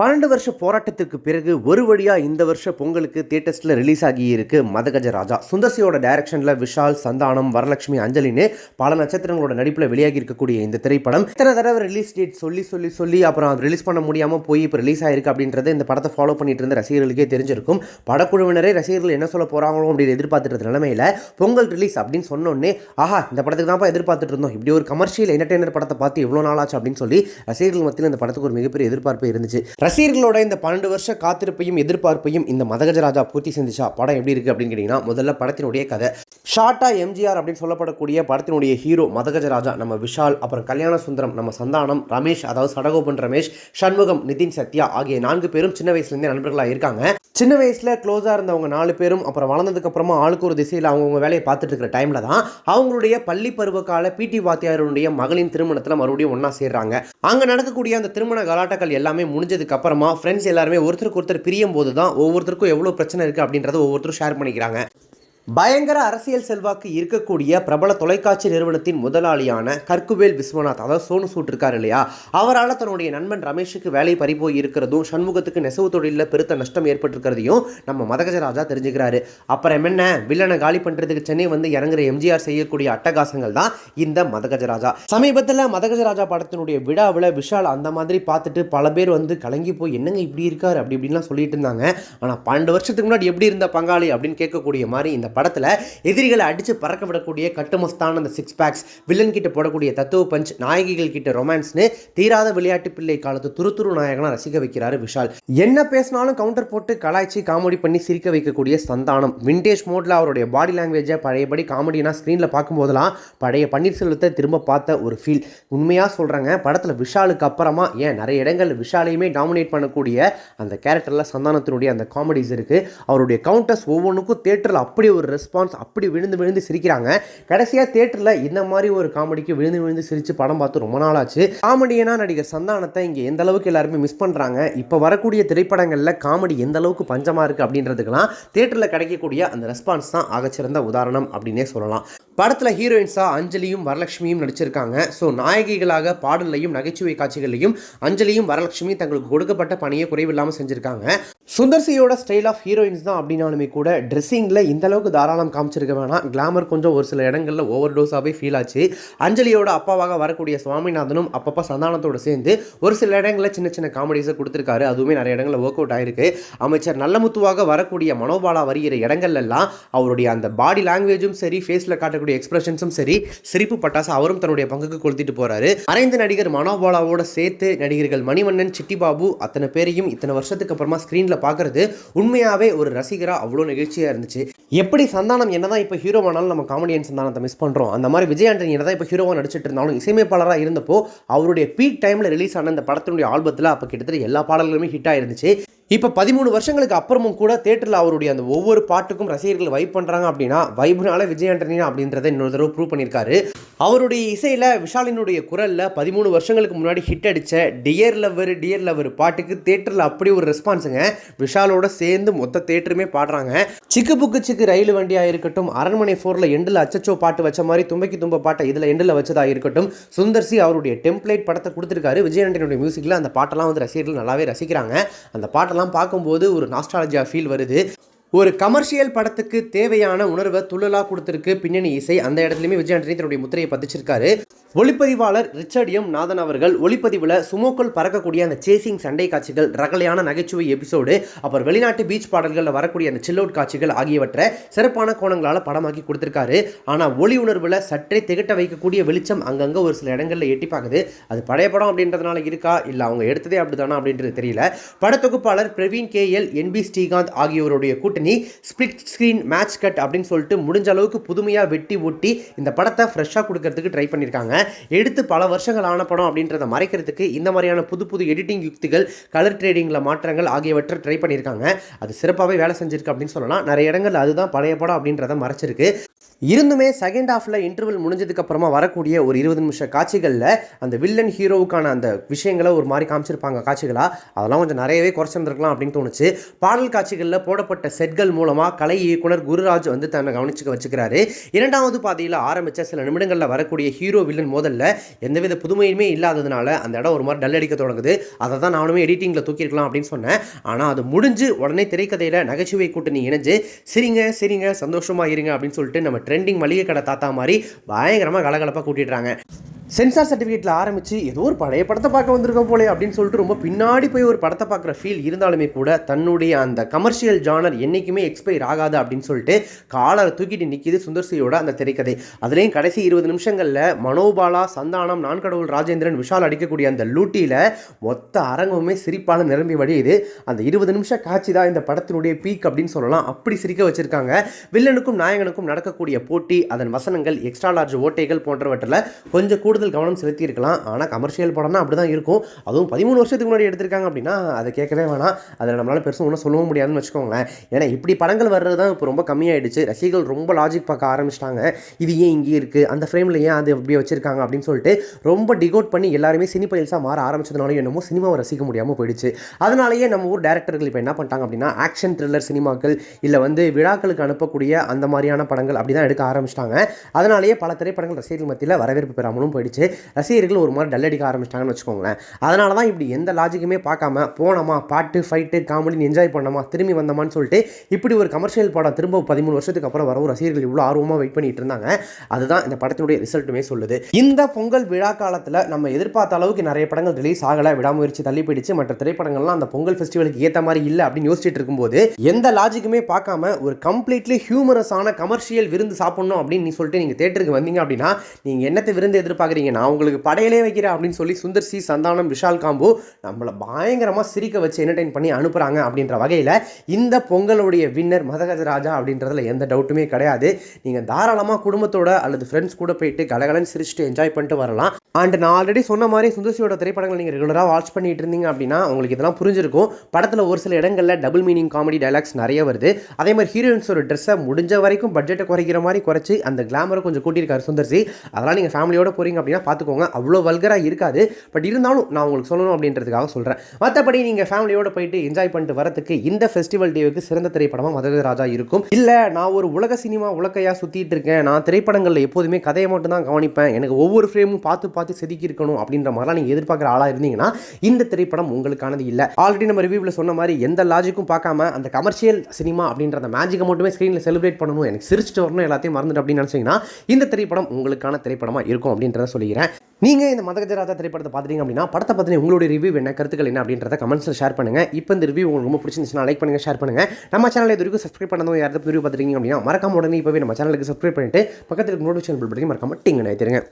12 வருஷ போராட்டத்திற்கு பிறகு ஒரு வழியா இந்த வருஷ பொங்கலுக்கு தியேட்டர்ஸ்ல ரிலீஸ் ஆகி இருக்கு மதகஜ ராஜா. சுந்தர்சியோட டைரக்ஷன்ல விஷால், சந்தானம், வரலட்சுமி, அஞ்சலின்னு பல நட்சத்திரங்களோட நடிப்புல வெளியாகி இருக்கக்கூடிய இந்த திரைப்படம் இத்தனை தடவை ரிலீஸ் டேட் சொல்லி அப்புறம் அது ரிலீஸ் பண்ண முடியாம போய் இப்போ ரிலீஸ் ஆயிருக்கு அப்படின்றது இந்த படத்தை ஃபாலோ பண்ணிட்டு இருந்த ரசிகர்களுக்கே தெரிஞ்சிருக்கும். படக்குழுவினரே ரசிகர்கள் என்ன சொல்ல போறாங்களோ அப்படின்னு எதிர்பார்த்துட்டு நிலைமையில பொங்கல் ரிலீஸ் அப்படின்னு சொன்னோடனே ஆஹா இந்த படத்துக்கு தான் எதிர்பார்த்துட்டு இருந்தோம், இப்படி ஒரு கமர்ஷியல் என்டர்டைனர் படத்தை பார்த்து எவ்வளவு நாள் ஆச்சு அப்படின்னு சொல்லி ரசிகர்கள் மத்தியில் இந்த படத்துக்கு ஒரு மிகப்பெரிய எதிர்பார்ப்பு இருந்துச்சு. ரசிகர்களோட இந்த 12 வருஷ காத்திருப்பையும் எதிர்பார்ப்பையும் இந்த மதகஜ ராஜா பூர்த்தி செஞ்சுச்சா? படம் எப்படி இருக்கு அப்படின்னு கேட்டீங்கன்னா, முதல்ல படத்தினுடைய கதை. ஷார்ட்டா எம்ஜிஆர் அப்படின்னு சொல்லப்படக்கூடிய படத்தினுடைய ஹீரோ மதகஜ ராஜா நம்ம விஷால், அப்புறம் கல்யாண சுந்தரம் நம்ம சந்தானம், ரமேஷ் அதாவது சடகோபன் ரமேஷ், சண்முகம், நிதின் சத்யா ஆகிய 4 பேரும் சின்ன வயசுலேருந்தே நண்பர்களாக இருக்காங்க. சின்ன வயசுல க்ளோஸாக இருந்தவங்க 4 பேரும் அப்புறம் வளர்ந்ததுக்கு அப்புறமா ஆளுக்கு ஒரு திசையில் அவங்கவுங்க வேலையை பார்த்துட்டு இருக்கிற டைம்ல தான் அவங்களுடைய பள்ளி பருவ கால பிடி வாத்தியாருடைய மகளின் திருமணத்தில் மறுபடியும் ஒன்றா சேர்றாங்க. அங்கே நடக்கக்கூடிய அந்த திருமண கலாட்டங்கள் எல்லாமே முடிஞ்சதுக்கு அப்புறமா ஃப்ரெண்ட்ஸ் எல்லாருமே ஒருத்தருக்கு ஒருத்தர் பிரியும் போது தான் ஒவ்வொருத்தருக்கும் எவ்வளோ பிரச்சனை இருக்குது அப்படின்றத ஒவ்வொருத்தரும் ஷேர் பண்ணிக்கிறாங்க. பயங்கர அரசியல் செல்வாக்கு இருக்கக்கூடிய பிரபல தொலைக்காட்சி நிறுவனத்தின் முதலாளியான கற்குவேல் விஸ்வநாத், அதாவது சோனு சூட் இருக்கார் இல்லையா, அவரால் தன்னுடைய நண்பன் ரமேஷுக்கு வேலை பறிபோய் இருக்கிறதும் சண்முகத்துக்கு நெசவு தொழிலில் பெருத்த நஷ்டம் ஏற்பட்டிருக்கிறதையும் நம்ம மதகஜ ராஜா தெரிஞ்சுக்கிறாரு. அப்புறம் என்ன, வில்லனை காலி பண்ணுறதுக்கு சென்னை வந்து இறங்குற எம்ஜிஆர் செய்யக்கூடிய அட்டகாசங்கள் தான் இந்த மதகஜ ராஜா. சமீபத்தில் மதகஜ ராஜா படத்தினுடைய விழாவில் விஷால் அந்த மாதிரி பார்த்துட்டு பல பேர் வந்து கலங்கி போய் என்னங்க இப்படி இருக்காரு அப்படி இப்படின்லாம் சொல்லிட்டு இருந்தாங்க. ஆனால் 12 வருஷத்துக்கு முன்னாடி எப்படி இருந்த பங்காளி அப்படின்னு கேட்கக்கூடிய மாதிரி இந்த படத்தில் எதிரிகளை அடிச்சு பறக்க விடக்கூடிய கட்டுமஸ்தான அந்த 6 பேக்ஸ், வில்லன் கிட்ட போடக்கூடிய தத்துவ பஞ்ச், நாயகிகள் கிட்ட ரொமான்ஸ்னு தீராத விளையாட்டு பிள்ளை காலத்து துரு நாயகனா ரசிக்க வைக்கிறாரு விஷால். என்ன பேசினாலும் கவுண்டர் போட்டு கலாய்ச்சி காமெடி பண்ணி சிரிக்க வைக்கக்கூடிய சந்தானம், விண்டேஜ் மோட்ல அவருடைய பாடி லாங்குவேஜை பழையபடி காமெடினா ஸ்க்ரீனில் பார்க்கும்போதெல்லாம் பழைய பன்னீர்செல்வத்தை திரும்ப பார்த்த ஒரு ஃபீல். உண்மையாக சொல்கிறாங்க, படத்தில் விஷாலுக்கு அப்புறமா ஏன் நிறைய இடங்கள் விஷாலையுமே டாமினேட் பண்ணக்கூடிய அந்த கேரக்டரில் சந்தானத்தினுடைய அந்த காமெடிஸ் இருக்குது. அவருடைய கவுண்டர்ஸ் ஒவ்வொன்றுக்கும் தேட்டரில் அப்படி ஒரு ரெஸ்பான்ஸ், அப்படி விழுந்து சிரிக்கிறாங்க. கடைசியாக தியேட்டரில் இந்த மாதிரி ஒரு காமெடிக்கு விழுந்து சிரித்து படம் பார்த்து ரொம்ப நாள் ஆச்சு. காமெடியனா நடிகர் சந்தானத்தை இங்கே எந்த அளவுக்கு எல்லாருமே மிஸ் பண்ணுறாங்க. இப்போ வரக்கூடிய திரைப்படங்களில் காமெடி எந்த அளவுக்கு பஞ்சமாக இருக்குது அப்படின்றதுக்கெல்லாம் தியேட்டரில் கிடைக்கக்கூடிய அந்த ரெஸ்பான்ஸ் தான் ஆகச்சிறந்த உதாரணம் அப்படின்னே சொல்லலாம். படத்தில் ஹீரோயின்ஸாக அஞ்சலியும் வரலட்சுமியும் நடிச்சிருக்காங்க. ஸோ நாயகிகளாக பாடலையும் நகைச்சுவை காட்சிகளையும் அஞ்சலியும் வரலட்சுமி தங்களுக்கு கொடுக்கப்பட்ட பணியை குறைவில்லாமல் செஞ்சுருக்காங்க. சுந்தர்சியோட ஸ்டைல் ஆஃப் ஹீரோயின்ஸ் தான் அப்படின்னாலுமே கூட ட்ரெஸ்ஸிங்கில் இந்த அளவுக்கு தாராளம் காமிச்சிருக்க வேணாம். கிளாமர் கொஞ்சம் ஒரு சில இடங்களில் ஓவர் டோஸாகவே ஃபீல் ஆச்சு. அஞ்சலியோட அப்பாவாக வரக்கூடிய சுவாமிநாதனும் அப்பப்போ சந்தானத்தோடு சேர்ந்து ஒரு சில இடங்களில் சின்ன சின்ன காமெடிஸை கொடுத்துருக்காரு. அதுவுமே நிறைய இடங்களில் ஒர்க் அவுட் ஆயிருக்கு. அமைச்சர் நல்லமுத்துவாக வரக்கூடிய மனோபாலா வருகிற இடங்கள்லாம் அவருடைய அந்த பாடி லாங்குவேஜும் சரி, ஃபேஸில் காட்டக்கூடிய எக்ஸ்பிரஷன்ஸும் சரி, சிரிப்பு பட்டாசு அவரும் தன்னுடைய பங்குக்கு கொளுத்திட்டு போறாரு. மறைந்த நடிகர் மனோபாலாவோட சேர்த்து நடிகர்கள் மணிவண்ணன், சிட்டிபாபு அத்தனை பேரையும் இத்தனை வருஷத்துக்கு அப்புறமா ஸ்கிரீன்ல பார்க்கறது உண்மையாவே ஒரு ரசிகரா அவ்வளோ நிகழ்ச்சியா இருந்துச்சு. எப்படி சந்தானம் என்னதான் இப்போ ஹீரோவானாலும் நம்ம காமெடியன் சந்தானத்தை மிஸ் பண்றோம், அந்த மாதிரி விஜய் ஆண்டனி என்னதான் இப்போ ஹீரோவா நடிச்சிட்டு இருந்தாலும் இசையமைப்பாளராக இருந்தப்போ அவருடைய பீக் டைம்ல ரிலீஸ் ஆன இந்த படத்தினுடைய ஆல்பத்தில் அப்போ கிட்டத்தட்ட எல்லா பாடல்களுமே ஹிட் ஆயிருந்துச்சு. இப்போ 13 வருஷங்களுக்கு அப்புறமும் கூட தேட்டரில் அவருடைய அந்த ஒவ்வொரு பாட்டுக்கும் ரசிகர்கள் வைப் பண்ணுறாங்க அப்படின்னா வைப்னால விஜய் ஆண்டனியா அப்படின்றத இன்னொரு தடவை ப்ரூவ் பண்ணியிருக்காரு. அவருடைய இசையில் விஷாலினுடைய குரலில் 13 வருஷங்களுக்கு முன்னாடி ஹிட் அடித்த டியர் லவர் பாட்டுக்கு தேட்டரில் அப்படி ஒரு ரெஸ்பான்ஸுங்க. விஷாலோட சேர்ந்து மொத்த தேட்டருமே பாடுறாங்க. சிக்கு புக்கு சிக்கு ரயில் வண்டியாக இருக்கட்டும், அரண்மனை 4ல் எண்டில் அச்சச்சோ பாட்டு வச்ச மாதிரி தும்பைக்கு தும்ப பாட்டை இதில் எண்டில் வச்சதாக இருக்கட்டும், சுந்தர்சி அவருடைய டெம்ப்ளேட் படத்தை கொடுத்துருக்காரு. விஜய் ஆண்டனியுடைய மியூசிக்கில் அந்த பாட்டெல்லாம் வந்து ரசிகர்கள் நல்லாவே ரசிக்கிறாங்க. அந்த பாட்டெல்லாம் பார்க்கும்போது ஒரு நாஸ்டாலஜியா ஃபீல் வருது. ஒரு கமர்ஷியல் படத்துக்கு தேவையான உணர்வை துள்ளலாக கொடுத்துருக்கு பின்னணி இசை. அந்த இடத்துலையுமே விஜய் ஆண்டனி தன்னுடைய முத்திரையை பதிச்சிருக்காரு. ஒளிப்பதிவாளர் ரிச்சர்ட் எம் நாதன் அவர்கள் ஒளிப்பதிவில் சுமோக்கள் பறக்கக்கூடிய அந்த சேசிங் சண்டை காட்சிகள், ரகலையான நகைச்சுவை எபிசோடு, அப்புறம் வெளிநாட்டு பீச் பாடல்களில் வரக்கூடிய அந்த சில் அவுட் காட்சிகள் ஆகியவற்றை சிறப்பான கோணங்களால் படமாக்கி கொடுத்துருக்காரு. ஆனால் ஒளி உணர்வில் சற்றே திகட்ட வைக்கக்கூடிய வெளிச்சம் அங்கங்கே ஒரு சில இடங்களில் எட்டி பார்க்குது. அது பழைய படம் அப்படின்றதுனால இருக்கா இல்லை அவங்க எடுத்ததே அப்படிதானா அப்படின்றது தெரியல. படத்தொகுப்பாளர் பிரவீன் KL, NB ஸ்ரீகாந்த் ஆகியோருடைய கூட்டணி ஸ்பிளிட் ஸ்கிரீன் மேட்ச் கட் அப்படின்னு சொல்லிட்டு முடிஞ்ச அளவுக்கு புதுமையாக வெட்டி ஒட்டி இந்த படத்தை ஃப்ரெஷ்ஷாக கொடுக்கறதுக்கு ட்ரை பண்ணியிருக்காங்க. எடுத்து பல வருஷங்கள் ஆன படம் அப்படின்றத மறைக்கிறதுக்கு இந்த மாதிரியான புது எடிட்டிங் யுக்திகள், கலர் ட்ரேடிங்கில் மாற்றங்கள் ஆகியவற்றை ட்ரை பண்ணியிருக்காங்க. அது சிறப்பாகவே வேலை செஞ்சிருக்கு அப்படின்னு சொல்லலாம். நிறைய இடங்கள் அதுதான் பழைய படம் அப்படின்றத மறைச்சிருக்கு. இருந்துமே செகண்ட் ஹாஃபில் இன்டர்வல் முடிஞ்சதுக்கப்புறமா வரக்கூடிய ஒரு 20 நிமிஷ காட்சிகளில் அந்த வில்லன் ஹீரோவுக்கான அந்த விஷயங்களை ஒரு மாதிரி காமிச்சிருப்பாங்க காட்சிகளாக, அதெல்லாம் கொஞ்சம் நிறையவே குறைச்சிருந்துருக்கலாம் அப்படின்னு தோணுச்சு. பாடல் காட்சிகளில் போடப்பட்ட செட்கள் மூலமாக கலை இயக்குனர் குருராஜ் வந்து தன்னை கவனிச்சுக்க வச்சுக்கிறாரு. இரண்டாவது பாதையில் ஆரம்பித்த சில நிமிடங்களில் வரக்கூடிய ஹீரோ வில்லன் மோதலில் எந்தவித புதுமையுமே இல்லாததுனால அந்த இடம் ஒரு மாதிரி டல் அடிக்க தொடங்குது. அதை தான் நானுமே எடிட்டிங்கில் தூக்கியிருக்கலாம் அப்படின்னு சொன்னேன். ஆனால் அது முடிஞ்சு உடனே திரைக்கதையில் நகைச்சுவை கூட்டணி இணைஞ்சு சரிங்க சந்தோஷமாக இருங்க அப்படின்னு சொல்லிட்டு நம்ம ட்ரெண்டிங் மளிகை கடை தாத்தா மாதிரி பயங்கரமாக கலகலப்பாக கூட்டிடுறாங்க. சென்சார் சர்டிஃபிகேட்டில் ஆரம்பித்து ஏதோ ஒரு பழைய படத்தை பார்க்க வந்திருக்கோம் போலே அப்படின்னு சொல்லிட்டு ரொம்ப பின்னாடி போய் ஒரு படத்தை பார்க்குற ஃபீல் இருந்தாலுமே கூட தன்னுடைய அந்த கமர்ஷியல் ஜானர் என்றைக்குமே எக்ஸ்பைர் ஆகாது அப்படின்னு சொல்லிட்டு காலரை தூக்கிட்டு நிற்கிது சுந்தர்சியோட அந்த திரைக்கதை. அதுலேயும் கடைசி 20 நிமிஷங்களில் மனோபாலா, சந்தானம், நான்கடவுள் ராஜேந்திரன், விஷால் அடிக்கக்கூடிய அந்த லூட்டியில் மொத்த அரங்கமே சிரிப்பால் நிரம்பி வழியுது. அந்த 20 நிமிஷ காட்சி தான் இந்த படத்தினுடைய பீக் அப்படின்னு சொல்லலாம். அப்படி சிரிக்க வச்சுருக்காங்க. வில்லனுக்கும் நாயகனுக்கும் நடக்கக்கூடிய போட்டி, அதன் வசனங்கள், எக்ஸ்ட்ரா லார்ஜ் ஓட்டைகள் போன்றவற்றில் கொஞ்சம் கூடுதல் கவனம் செலுத்தி இருக்கலாம். ஆனால் கமர்ஷியல் படம்னா அப்படி தான் இருக்கும். அதுவும் 13 வருஷத்துக்கு முன்னாடி எடுத்திருக்காங்க அப்படின்னா அதை கேட்கவே வேணாம். அதில் நம்மளால் பெருசும் ஒன்றும் சொல்லவும் முடியாதுன்னு வச்சுக்கோங்களேன். ஏன்னா இப்படி படங்கள் வர்றது தான் இப்போ ரொம்ப கம்மியாயிடுச்சு. ரசிகர்கள் ரொம்ப லாஜிக் பார்க்க ஆரம்பிச்சிட்டாங்க. இது ஏன் இங்கே இருக்குது, அந்த ஃப்ரேமில் ஏன் அது அப்படியே வச்சிருக்காங்க அப்படின்னு சொல்லிட்டு ரொம்ப டிகோட் பண்ணி எல்லாருமே சினிபைல்ஸாக மாற ஆரம்பிச்சதுனால என்னமோ சினிமாவை ரசிக்க முடியாமல் போயிடுச்சு. அதனாலேயே நம்ம ஊர் டேரக்டர்கள் இப்போ என்ன பண்ணிட்டாங்க அப்படின்னா ஆக்ஷன் த்ரில்லர் சினிமாக்கள் இல்லை வந்து விழாக்களுக்கு அனுப்பக்கூடிய அந்த மாதிரியான படங்கள் அப்படி தான் எடுக்க ஆரம்பிச்சிட்டாங்க. அதனாலேயே பல திரைப்படங்கள் ரசிகர்கள் மத்தியில் வரவேற்பு பெறாமலும் போயிடுச்சு. ரசிகர்கள் ஒரு மாதிரி டல் அடிக்க ஆரம்பிச்சிட்டாங்கன்னு வச்சுக்கோங்களேன். அதனால தான் இப்படி எந்த லாஜிக்குமே பார்க்காம போனோமா, பாட்டு, ஃபைட்டு, காமெடின்னு என்ஜாய் பண்ணோமா, திரும்பி வந்தோமான்னு சொல்லிட்டு இப்படி ஒரு கமர்ஷியல் படம் திரும்ப 13 வருஷத்துக்கு அப்புறம் வரவும் ரசிகர்கள் இவ்வளோ ஆர்வமாக வெயிட் பண்ணிட்டு இருந்தாங்க. அதுதான் இந்த படத்தினுடைய ரிசல்ட்டுமே சொல்லுது. இந்த பொங்கல் விழா காலத்தில் நம்ம எதிர்பார்த்த அளவுக்கு நிறைய படங்கள் ரிலீஸ் ஆகலை, விடாமுயற்சி தள்ளி போயிடுச்சு. மற்ற திரைப்படங்கள்லாம் அந்த பொங்கல் ஃபெஸ்டிவலுக்கு ஏற்ற மாதிரி இல்லை அப்படின்னு யோசிச்சுட்டு இருக்கும்போது எந்த லாஜிக்குமே பார்க்காம ஒரு கம்ப்ளீட்லி ஹியூமரஸான கமர்ஷியல் விருந்து சாப்பிடணும் அப்படின்னு சொல்லிட்டு நீங்கள் தேட்டருக்கு வந்தீங்க அப்படின்னா நீங்கள் என்னத்தை விருந்து எதிர்பார்க்குறீங்க, நான் உங்களுக்கு படையிலே வைக்கிறேன் அப்படின்னு சொல்லி சுந்தர்சி, சந்தானம், விஷால் காம்போ நம்மளை பயங்கரமாக சிரிக்க வச்சு என்டர்டெயின் பண்ணி அனுப்புகிறாங்க. அப்படின்ற வகையில் இந்த பொங்கலுடைய வின்னர் மதகஜ ராஜா அப்படின்றதுல எந்த டவுட்டுமே கிடையாது. நீங்கள் தாராளமாக குடும்பத்தோட அல்லது ஃப்ரெண்ட்ஸ் கூட போயிட்டு கலகலன்னு சிரிச்சுட்டு என்ஜாய் பண்ணிட்டு வரலாம். அண்ட் நான் ஆல்ரெடி சொன்ன மாதிரி சுந்தர்சியோட திரைப்படங்கள் நீங்கள் ரெகுலராக வாட்ச் பண்ணிட்டு இருந்தீங்க அப்படின்னா உங்களுக்கு இதெல்லாம் புரிஞ்சிருக்கும். படத்தில் ஒரு சில இடங்களில் டபுள் மீனிங் காமெடி டைலாக்ஸ் நிறைய வருது. அதே மாதிரி ஹீரோயின்ஸோட ட்ரெஸ்ஸை முடிஞ்ச வரைக்கும் பட்ஜெட்டை குறைக்கிற மாதிரி குறைச்சி அந்த கிளாமரை கொஞ்சம் கூட்டியிருக்காரு சுந்தர்சி. அதெல்லாம் நீங்கள் ஃபேமிலியோட போகிறீங்க அப்படின்னா பார்த்துக்கோங்க, அவ்வளோ வல்கராக இருக்காது. பட் இருந்தாலும் நான் உங்களுக்கு சொல்லணும் அப்படின்றதுக்காக சொல்கிறேன். மற்றபடி நீங்கள் ஃபேமிலியோட போயிட்டு என்ஜாய் பண்ணிட்டு வரதுக்கு இந்த ஃபெஸ்டிவல் டேவுக்கு சிறந்த திரைப்படமாக மதகஜ ராஜா இருக்கும். இல்லை நான் ஒரு உலக சினிமா உலக்கையாக சுற்றிட்டு இருக்கேன், நான் திரைப்படங்களில் எப்போதுமே கதையை மட்டும் தான் கவனிப்பேன், எனக்கு ஒவ்வொரு ஃப்ரேமும் பார்த்து செதுக்கி இருக்கணும் அப்படின்ற மாதிரிலாம் நீங்கள் எதிர்பார்க்குற ஆளாக இருந்தீங்கன்னா இந்த திரைப்படம் உங்களுக்கானது இல்லை. ஆல்ரெடி நம்ம ரிவ்யூவில் சொன்ன மாதிரி எந்த லாஜிக்கும் பார்க்காம அந்த கமர்ஷியல் சினிமா அப்படின்ற அந்த மேஜிக்கை மட்டுமே ஸ்க்ரீனில் செலிப்ரேட் பண்ணணும், எனக்கு சிரிச்சுட்டு வரணும், எல்லாத்தையும் மறந்துட்டு அப்படின்னு நினச்சிங்கன்னா இந்த திரைப்படம் உங்களுக்கான திரைப்படமாக இருக்கும் அப்படின்றத சொல்லிக்கிறேன். நீங்கள் இந்த மதகஜ ராஜா திரைப்படத்தை பார்த்துட்டீங்க அப்படின்னா படத்தை பற்றின உங்களுடைய ரிவ்யூ என்ன, கருத்துக்கள் என்ன அப்படின்றத கமெண்ட்ஸில் ஷேர் பண்ணுங்கள். இப்போ இந்த ரிவ்யூ உங்களுக்கு ரொம்ப பிடிச்சிருந்துச்சுன்னா லைக் பண்ணுங்கள், ஷேர் பண்ணுங்கள். நம்ம சேனலை இது வரைக்கும் சப்ஸ்கிரைப் பண்ணதும் யாராவது ரிவ்யூ பார்த்துருக்கீங்க அப்படின்னா மறக்காம உடனே இப்போவே நம்ம சேனலுக்கு சப்ஸ்கிரைப் பண்ணிட்டு பக்கத்தில் நோட்டிஃபிகேஷன் பெல் பட்டனை மறக்காம டிங்கு நினைத்திருங்க.